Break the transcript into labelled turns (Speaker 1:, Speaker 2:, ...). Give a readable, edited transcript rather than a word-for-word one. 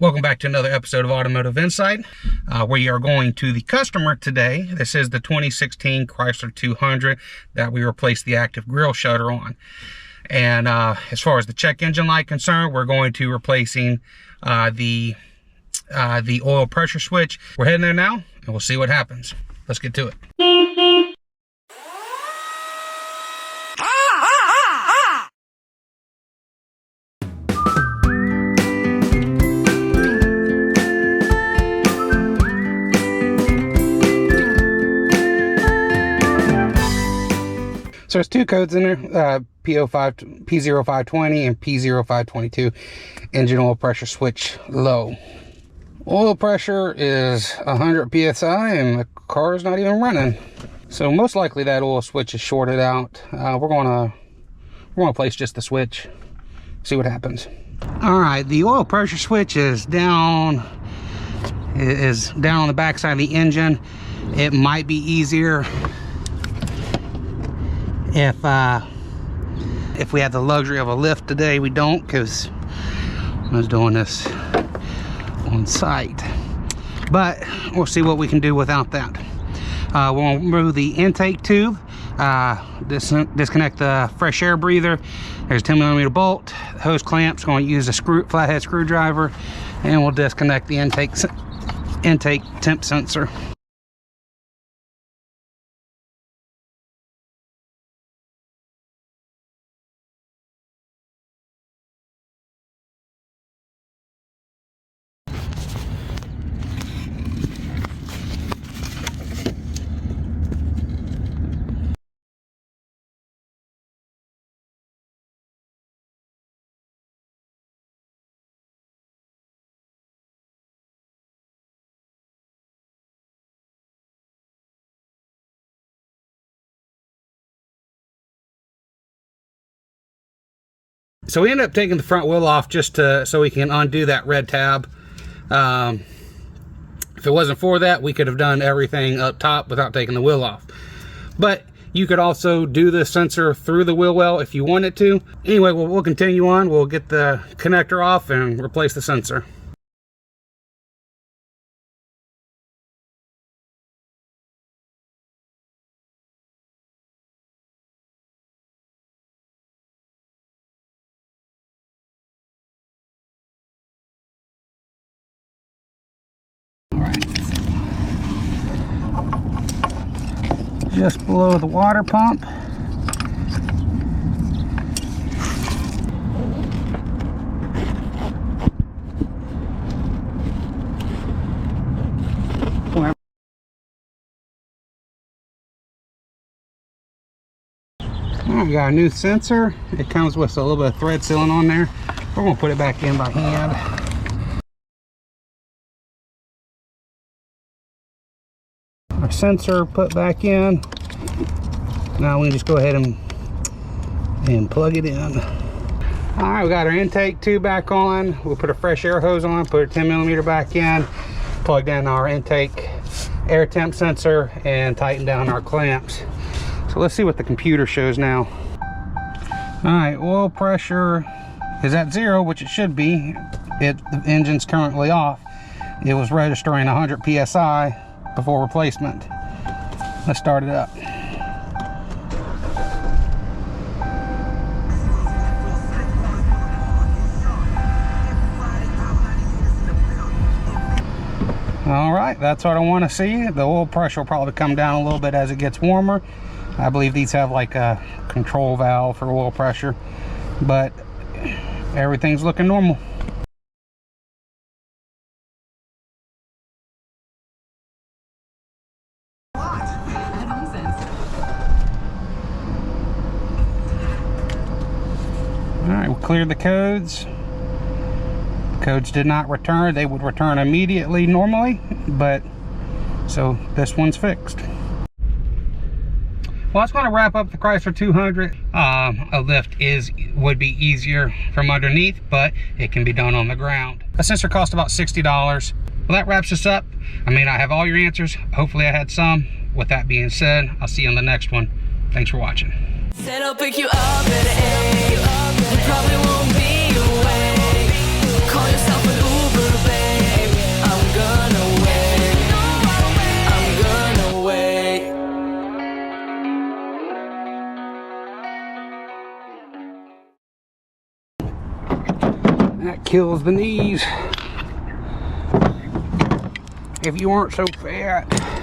Speaker 1: Welcome back to another episode of Automotive Insight. We are going to the customer today. This is the 2016 Chrysler 200 that we replaced the active grille shutter on. And as far as the check engine light concerned, we're going to replacing the oil pressure switch. We're heading there now, and we'll see what happens. Let's get to it. So there's two codes in there, P0520 and P0522, engine oil pressure switch low. Oil pressure is 100 PSI and the car is not even running. So most likely that oil switch is shorted out. We're gonna place just the switch, see what happens. All right, the oil pressure switch is down on the back side of the engine. It might be easier if we had the luxury of a lift today. We don't, because I was doing this on site, but we'll see what we can do without that. We'll remove the intake tube, disconnect the fresh air breather. There's a 10mm bolt, hose clamps. Going to use a flathead screwdriver, and we'll disconnect the intake temp sensor. So we ended up taking the front wheel off just so we can undo that red tab. If it wasn't for that, we could have done everything up top without taking the wheel off. But you could also do the sensor through the wheel well if you wanted to. Anyway, we'll continue on. We'll get the connector off and replace the sensor. Just below the water pump. We got a new sensor. It comes with a little bit of thread sealing on there. We're going to put it back in by hand. Our sensor put back in. Now we can just go ahead and plug it in. All right, we got our intake tube back on. We'll put a fresh air hose on, put a 10mm back in, plugged in our intake air temp sensor, and tighten down our clamps. So let's see what the computer shows now. All right, oil pressure is at 0, which it should be. The engine's currently off. It was registering 100 PSI before replacement. Let's start it up. All right, that's what I want to see. The oil pressure will probably come down a little bit as it gets warmer. I believe these have like a control valve for oil pressure, but everything's looking normal. All right, we cleared the codes. Codes did not return. They would return immediately normally, but so this one's fixed. Well, that's going to wrap up the Chrysler 200. A lift would be easier from underneath, but it can be done on the ground. A sensor cost about $60. Well, that wraps us up. I may not have all your answers. Hopefully I had some. With that being said, I'll see you on the next one. Thanks for watching.
Speaker 2: Said I'll pick you up at 8. You probably won't be awake. Call yourself an Uber, babe.
Speaker 1: That kills the knees. If you weren't so fat.